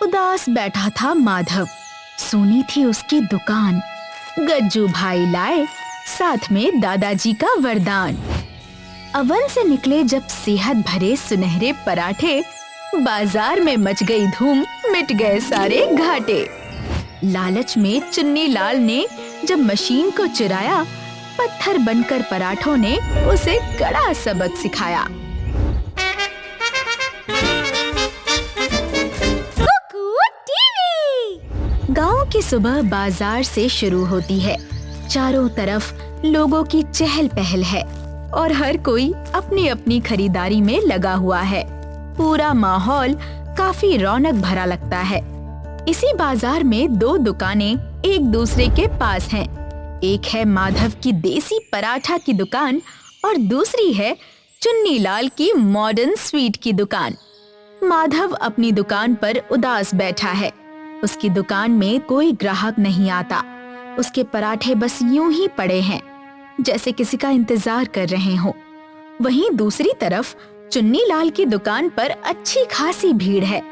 उदास बैठा था माधव। सोनी थी उसकी दुकान। गज्जू भाई लाए साथ में दादाजी का वरदान। अवन से निकले जब सेहत भरे सुनहरे पराठे, बाजार में मच गई धूम, मिट गए सारे घाटे। लालच में चुन्नी लाल ने जब मशीन को चुराया, पत्थर बनकर पराठों ने उसे कड़ा सबक सिखाया। गांव की सुबह बाजार से शुरू होती है। चारों तरफ लोगों की चहल पहल है और हर कोई अपनी अपनी खरीदारी में लगा हुआ है। पूरा माहौल काफी रौनक भरा लगता है। इसी बाजार में दो दुकानें एक दूसरे के पास हैं। एक है माधव की देसी पराठा की दुकान और दूसरी है चुन्नी लाल की मॉडर्न स्वीट की दुकान। माधव अपनी दुकान पर उदास बैठा है। उसकी दुकान में कोई ग्राहक नहीं आता। उसके पराठे बस यूं ही पड़े हैं, जैसे किसी का इंतजार कर रहे हो। वहीं दूसरी तरफ चुन्नी लाल की दुकान पर अच्छी खासी भीड़ है।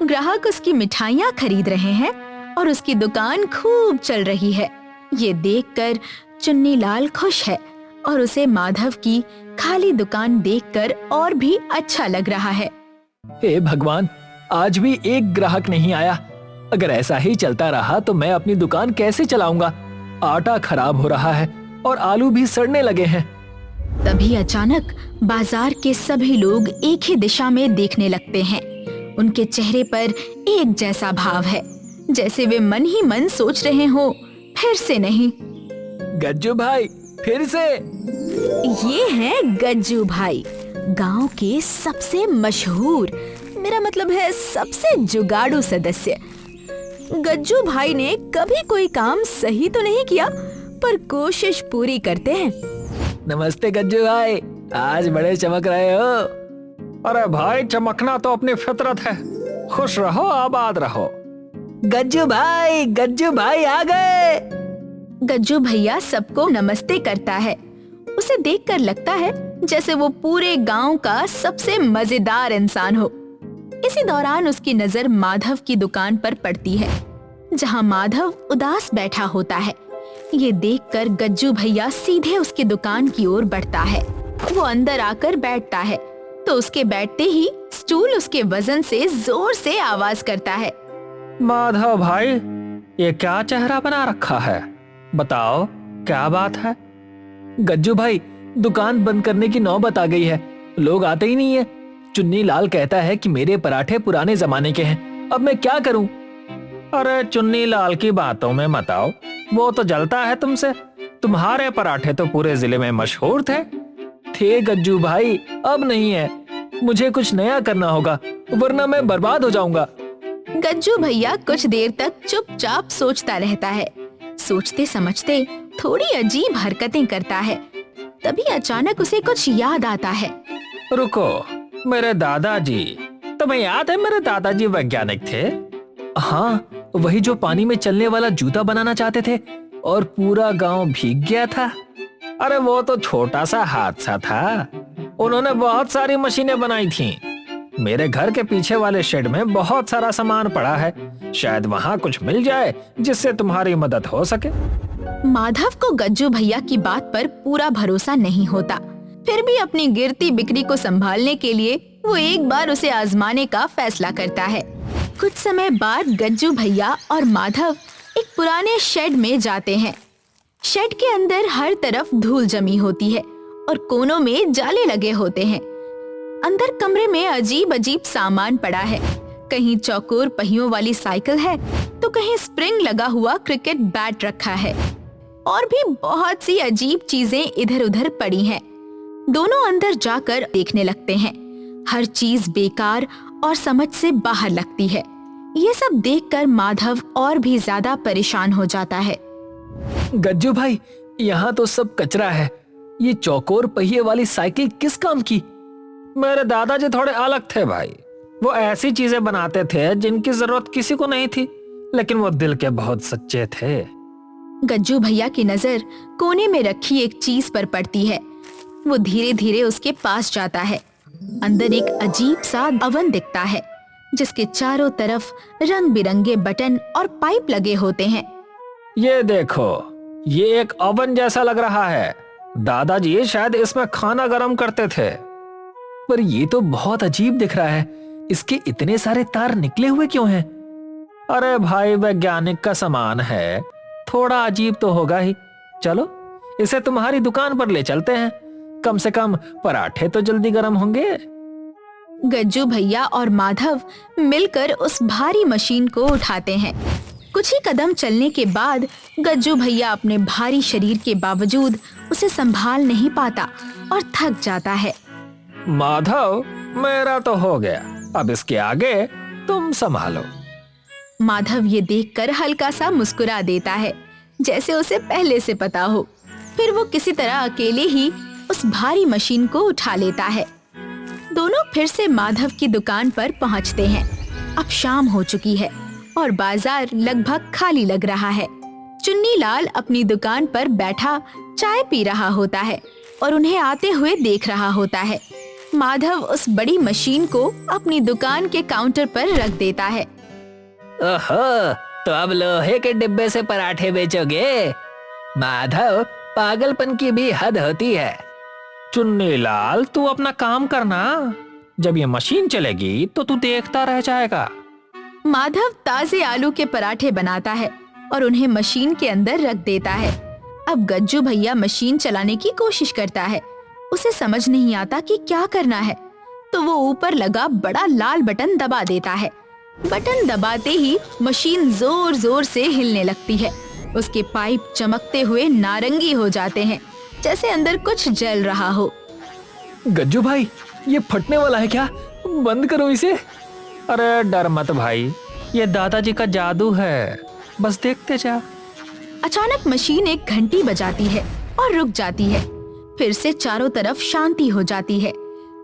ग्राहक उसकी मिठाइयाँ खरीद रहे हैं और उसकी दुकान खूब चल रही है। ये देखकर चुन्नी लाल खुश है और उसे माधव की खाली दुकान देखकर और भी अच्छा लग रहा है। हे भगवान, आज भी एक ग्राहक नहीं आया। अगर ऐसा ही चलता रहा तो मैं अपनी दुकान कैसे चलाऊंगा? आटा खराब हो रहा है और आलू भी सड़ने लगे हैं। तभी अचानक बाजार के सभी लोग एक ही दिशा में देखने लगते हैं। उनके चेहरे पर एक जैसा भाव है, जैसे वे मन ही मन सोच रहे हो, फिर से नहीं। गज्जू भाई, फिर से। ये हैं गज्जू भाई, गांव के सबसे मशहूर, मेरा मतलब है सबसे जुगाड़ू सदस्य। गज्जू भाई ने कभी कोई काम सही तो नहीं किया, पर कोशिश पूरी करते हैं। नमस्ते गज्जू भाई, आज बड़े चमक रहे हो। अरे भाई, चमकना तो अपनी फितरत है। खुश रहो, आबाद रहो। गज्जू भाई आ गए। गज्जू भैया सबको नमस्ते करता है। उसे देखकर लगता है जैसे वो पूरे गांव का सबसे मजेदार इंसान हो। इसी दौरान उसकी नजर माधव की दुकान पर पड़ती है, जहां माधव उदास बैठा होता है। ये देखकर गज्जू भैया सीधे उसकी दुकान की ओर बढ़ता है। वो अंदर आकर बैठता है तो उसके बैठते ही स्टूल उसके वजन से जोर से आवाज करता है। माधव भाई, ये क्या चेहरा बना रखा है? बताओ, क्या बात है? गज्जू भाई, दुकान बंद करने की नौबत आ गई है। लोग आते ही नहीं है। चुन्नी लाल कहता है कि मेरे पराठे पुराने जमाने के हैं। अब मैं क्या करूं? अरे चुन्नी लाल की बातों में मत आओ, वो तो जलता है तुमसे। तुम्हारे पराठे तो पूरे जिले में मशहूर थे गज्जू भाई, अब नहीं है। मुझे कुछ नया करना होगा, वरना मैं बर्बाद हो जाऊंगा। गज्जू भैया कुछ देर तक चुपचाप सोचता रहता है। सोचते समझते थोड़ी अजीब हरकतें करता है। तभी अचानक उसे कुछ याद आता है। रुको, मेरे दादाजी, तुम्हें याद है मेरे दादाजी वैज्ञानिक थे? हाँ, वही जो पानी में चलने वाला जूता बनाना चाहते थे और पूरा गांव भीग गया था। अरे वो तो छोटा सा हादसा था। उन्होंने बहुत सारी मशीनें बनाई थीं। मेरे घर के पीछे वाले शेड में बहुत सारा सामान पड़ा है। शायद वहाँ कुछ मिल जाए जिससे तुम्हारी मदद हो सके। माधव को गज्जू भैया की बात पर पूरा भरोसा नहीं होता। फिर भी अपनी गिरती बिक्री को संभालने के लिए वो एक बार उसे आजमाने का फैसला करता है। कुछ समय बाद गज्जू भैया और माधव एक पुराने शेड में जाते हैं। शेड के अंदर हर तरफ धूल जमी होती है और कोनों में जाले लगे होते हैं। अंदर कमरे में अजीब अजीब सामान पड़ा है। कहीं चौकोर पहियों वाली साइकिल है तो कहीं स्प्रिंग लगा हुआ क्रिकेट बैट रखा है और भी बहुत सी अजीब चीजें इधर उधर पड़ी हैं। दोनों अंदर जाकर देखने लगते हैं। हर चीज बेकार और समझ से बाहर लगती है। ये सब देखकर माधव और भी ज्यादा परेशान हो जाता है। गज्जू भाई, यहाँ तो सब कचरा है। ये चौकोर पहिए वाली साइकिल किस काम की? मेरे दादाजी थोड़े अलग थे भाई। वो ऐसी चीजें बनाते थे जिनकी जरूरत किसी को नहीं थी, लेकिन वो दिल के बहुत सच्चे थे। गज्जू भैया की नजर कोने में रखी एक चीज पर पड़ती है। वो धीरे धीरे उसके पास जाता है। अंदर एक अजीब सा अवन दिखता है। जिसके चारों तरफ रंग बिरंगे बटन और पाइप लगे होते हैं। ये देखो, ये एक ओवन जैसा लग रहा है। दादाजी शायद इसमें खाना गर्म करते थे। पर ये तो बहुत अजीब दिख रहा है, इसके इतने सारे तार निकले हुए क्यों हैं? अरे भाई, वैज्ञानिक का सामान है, थोड़ा अजीब तो होगा ही। चलो इसे तुम्हारी दुकान पर ले चलते हैं, कम से कम पराठे तो जल्दी गर्म होंगे। गज्जू भैया और माधव मिलकर उस भारी मशीन को उठाते हैं। कुछ ही कदम चलने के बाद गज्जू भैया अपने भारी शरीर के बावजूद उसे संभाल नहीं पाता और थक जाता है। माधव, मेरा तो हो गया, अब इसके आगे तुम संभालो। माधव ये देखकर हल्का सा मुस्कुरा देता है, जैसे उसे पहले से पता हो। फिर वो किसी तरह अकेले ही उस भारी मशीन को उठा लेता है। दोनों फिर से माधव की दुकान पर पहुंचते हैं। अब शाम हो चुकी है और बाजार लगभग खाली लग रहा है। चुन्नी लाल अपनी दुकान पर बैठा चाय पी रहा होता है और उन्हें आते हुए देख रहा होता है। माधव उस बड़ी मशीन को अपनी दुकान के काउंटर पर रख देता है। ओहो, तो अब लोहे के डिब्बे से पराठे बेचोगे? माधव, पागलपन की भी हद होती है। चुन्नी लाल, तू अपना काम करना, जब ये मशीन चलेगी तो तू देखता रह जाएगा। माधव ताजे आलू के पराठे बनाता है और उन्हें मशीन के अंदर रख देता है। अब गज्जू भैया मशीन चलाने की कोशिश करता है। उसे समझ नहीं आता कि क्या करना है, तो वो ऊपर लगा बड़ा लाल बटन दबा देता है। बटन दबाते ही मशीन जोर जोर से हिलने लगती है। उसके पाइप चमकते हुए नारंगी हो जाते हैं, जैसे अंदर कुछ जल रहा हो। गज्जू भाई, ये फटने वाला है क्या? बंद करो इसे। अरे डर मत भाई, ये दादाजी का जादू है, बस देखते जा। अचानक मशीन एक घंटी बजाती है और रुक जाती है। फिर से चारों तरफ शांति हो जाती है।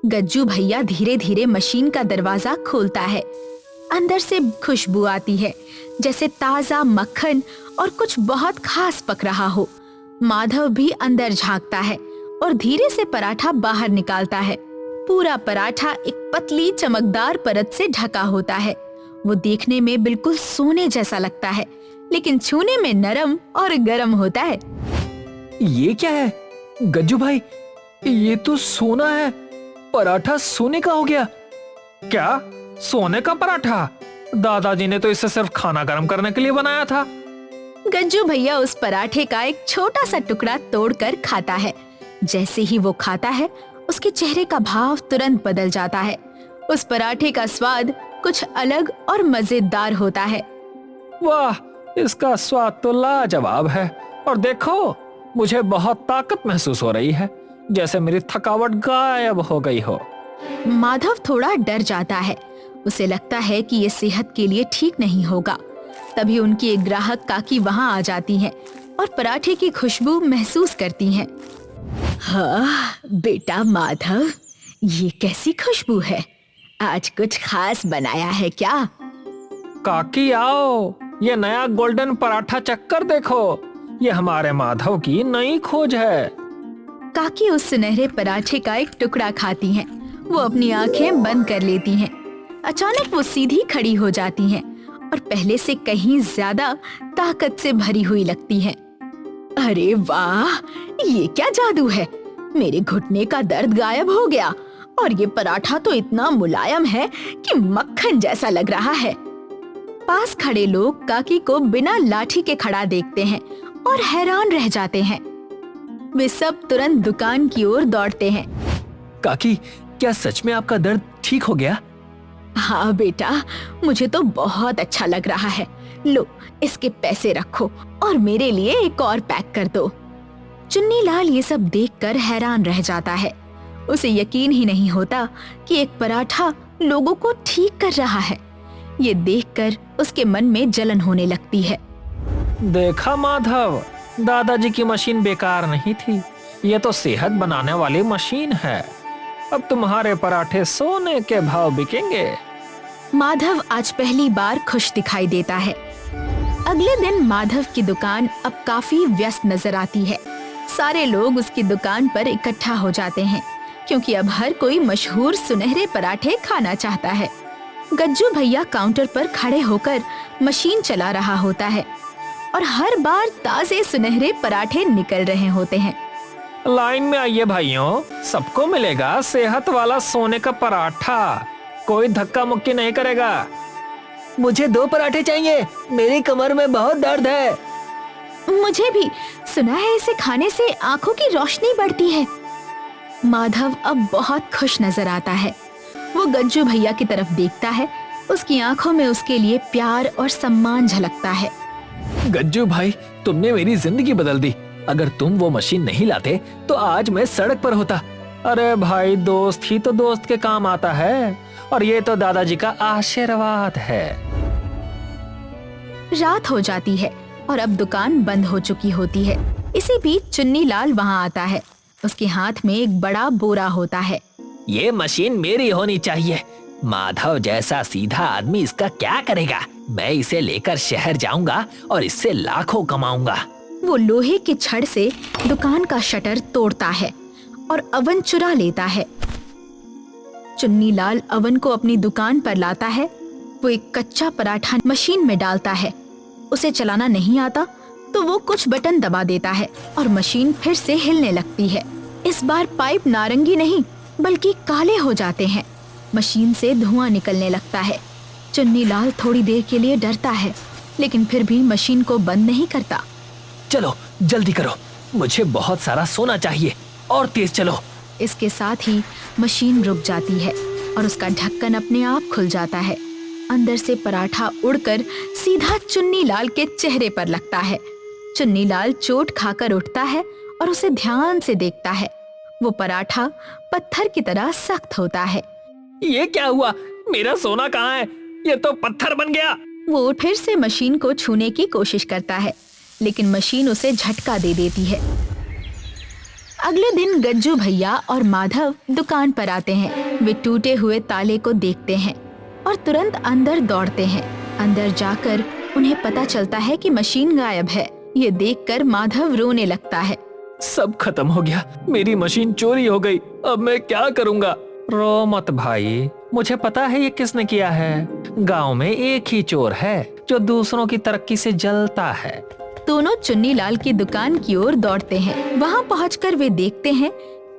गज्जू भैया धीरे धीरे मशीन का दरवाजा खोलता है। अंदर से खुशबू आती है, जैसे ताजा मक्खन और कुछ बहुत खास पक रहा हो। माधव भी अंदर झांकता है और धीरे से पराठा बाहर निकालता है। पूरा पराठा एक पतली चमकदार परत से ढका होता है। वो देखने में बिल्कुल सोने जैसा लगता है, लेकिन छूने में नरम और गर्म होता है। ये क्या है गज्जू भाई? ये तो सोना है। पराठा सोने का हो गया। क्या? सोने का पराठा? दादाजी ने तो इसे सिर्फ खाना गर्म करने के लिए बनाया था। गज्जू भैया उस पराठे का एक छोटा सा टुकड़ा तोड़कर खाता है। जैसे ही वो खाता है, उसके चेहरे का भाव तुरंत बदल जाता है। उस पराठे का स्वाद कुछ अलग और मजेदार होता है। वाह, इसका स्वाद तो लाजवाब है। और देखो, मुझे बहुत ताकत महसूस हो रही है, जैसे मेरी थकावट गायब हो गई हो। माधव थोड़ा डर जाता है। उसे लगता है कि ये सेहत के लिए ठीक नहीं होगा। तभी उनकी एक ग्राहक काकी वहाँ आ जाती हैं और पराठे की खुशबू महसूस करती हैं। हाँ बेटा माधव, ये कैसी खुशबू है? आज कुछ खास बनाया है क्या? काकी आओ, ये नया गोल्डन पराठा चक्कर देखो। ये हमारे माधव की नई खोज है। काकी उस सुनहरे पराठे का एक टुकड़ा खाती हैं। वो अपनी आंखें बंद कर लेती हैं। अचानक वो सीधी खड़ी हो जाती हैं और पहले से कहीं ज्यादा ताकत से भरी हुई लगती हैं। अरे वाह, ये क्या जादू है? मेरे घुटने का दर्द गायब हो गया और ये पराठा तो इतना मुलायम है कि मक्खन जैसा लग रहा है। पास खड़े लोग काकी को बिना लाठी के खड़ा देखते हैं और हैरान रह जाते हैं। वे सब तुरंत दुकान की ओर दौड़ते हैं। काकी, क्या सच में आपका दर्द ठीक हो गया? हाँ बेटा, मुझे तो बहुत अच्छा लग रहा है। लो, इसके पैसे रखो और मेरे लिए एक और पैक कर दो। चुन्नी लाल ये सब देखकर हैरान रह जाता है। उसे यकीन ही नहीं होता कि एक पराठा लोगों को ठीक कर रहा है। ये देखकर उसके मन में जलन होने लगती है। देखा माधव, दादाजी की मशीन बेकार नहीं थी। ये तो सेहत बनाने वाली मशीन है। अब तुम्हारे पराठे सोने के भाव बिकेंगे। माधव आज पहली बार खुश दिखाई देता है। अगले दिन माधव की दुकान अब काफी व्यस्त नजर आती है। सारे लोग उसकी दुकान पर इकट्ठा हो जाते हैं, क्योंकि अब हर कोई मशहूर सुनहरे पराठे खाना चाहता है। गज्जू भैया काउंटर पर खड़े होकर मशीन चला रहा होता है और हर बार ताजे सुनहरे पराठे निकल रहे होते हैं। लाइन में आइए भाइयों, सबको मिलेगा सेहत वाला सोने का पराठा। कोई धक्का मुक्की नहीं करेगा। मुझे 2 पराठे चाहिए, मेरी कमर में बहुत दर्द है। मुझे भी। सुना है इसे खाने से आंखों की रोशनी बढ़ती है। माधव अब बहुत खुश नजर आता है। वो गज्जू भैया की तरफ देखता है। उसकी आंखों में उसके लिए प्यार और सम्मान झलकता है। गज्जू भाई, तुमने मेरी जिंदगी बदल दी। अगर तुम वो मशीन नहीं लाते तो आज मैं सड़क पर होता। अरे भाई, दोस्त ही तो दोस्त के काम आता है, और ये तो दादाजी का आशीर्वाद है। रात हो जाती है और अब दुकान बंद हो चुकी होती है। इसी बीच चुन्नी लाल वहाँ आता है। उसके हाथ में एक बड़ा बोरा होता है। ये मशीन मेरी होनी चाहिए। माधव जैसा सीधा आदमी इसका क्या करेगा? मैं इसे लेकर शहर जाऊंगा और इससे लाखों कमाऊंगा। वो लोहे के छड़ से दुकान का शटर तोड़ता है और अवन चुरा लेता है। चुन्नी लाल अवन को अपनी दुकान पर लाता है। वो एक कच्चा पराठा मशीन में डालता है। उसे चलाना नहीं आता तो वो कुछ बटन दबा देता है और मशीन फिर से हिलने लगती है। इस बार पाइप नारंगी नहीं बल्कि काले हो जाते हैं। मशीन से धुआं निकलने लगता है। चुन्नी लाल थोड़ी देर के लिए डरता है, लेकिन फिर भी मशीन को बंद नहीं करता। चलो जल्दी करो, मुझे बहुत सारा सोना चाहिए, और तेज चलो। इसके साथ ही मशीन रुक जाती है और उसका ढक्कन अपने आप खुल जाता है। अंदर से पराठा उड़कर सीधा चुन्नी लाल के चेहरे पर लगता है। चुन्नी लाल चोट खाकर उठता है और उसे ध्यान से देखता है। वो पराठा पत्थर की तरह सख्त होता है। ये क्या हुआ? मेरा सोना कहाँ है? ये तो पत्थर बन गया। वो फिर से मशीन को छूने की कोशिश करता है, लेकिन मशीन उसे झटका दे देती है। अगले दिन गज्जू भैया और माधव दुकान पर आते हैं। वे टूटे हुए ताले को देखते हैं और तुरंत अंदर दौड़ते हैं। अंदर जाकर उन्हें पता चलता है कि मशीन गायब है। ये देखकर माधव रोने लगता है। सब खत्म हो गया, मेरी मशीन चोरी हो गई। अब मैं क्या करूँगा? रो मत भाई, मुझे पता है ये किसने किया है। गांव में एक ही चोर है जो दूसरों की तरक्की से जलता है। दोनों चुन्नी लाल की दुकान की ओर दौड़ते हैं। वहाँ पहुंचकर वे देखते हैं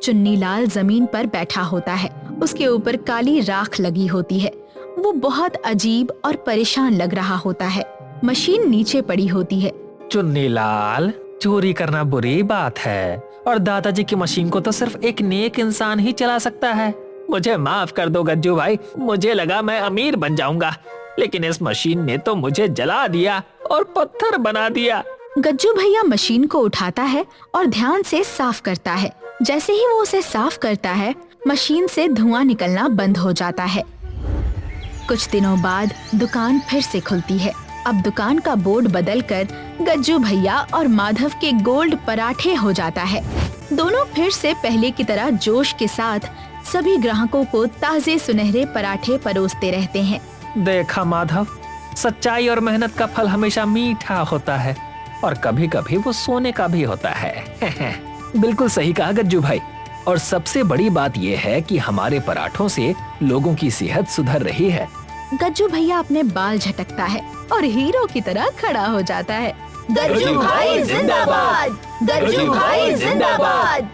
चुन्नी लाल जमीन पर बैठा होता है। उसके ऊपर काली राख लगी होती है। वो बहुत अजीब और परेशान लग रहा होता है। मशीन नीचे पड़ी होती है। चुन्नी लाल, चोरी करना बुरी बात है, और दादाजी की मशीन को तो सिर्फ एक नेक इंसान ही चला सकता है। मुझे माफ कर दो गज्जू भाई, मुझे लगा मैं अमीर बन जाऊंगा, लेकिन इस मशीन ने तो मुझे जला दिया और पत्थर बना दिया। गज्जू भैया मशीन को उठाता है और ध्यान से साफ करता है। जैसे ही वो उसे साफ करता है, मशीन से धुआं निकलना बंद हो जाता है। कुछ दिनों बाद दुकान फिर से खुलती है। अब दुकान का बोर्ड बदलकर गज्जू भैया और माधव के गोल्ड पराठे हो जाता है। दोनों फिर से पहले की तरह जोश के साथ सभी ग्राहकों को ताजे सुनहरे पराठे परोसते रहते हैं। देखा माधव, सच्चाई और मेहनत का फल हमेशा मीठा होता है, और कभी कभी वो सोने का भी होता है। बिल्कुल सही कहा गज्जू भाई। और सबसे बड़ी बात यह है कि हमारे पराठों से लोगों की सेहत सुधर रही है। गज्जू भैया अपने बाल झटकता है और हीरो की तरह खड़ा हो जाता है। गज्जू भाई जिंदाबाद! गज्जू भाई जिंदाबाद!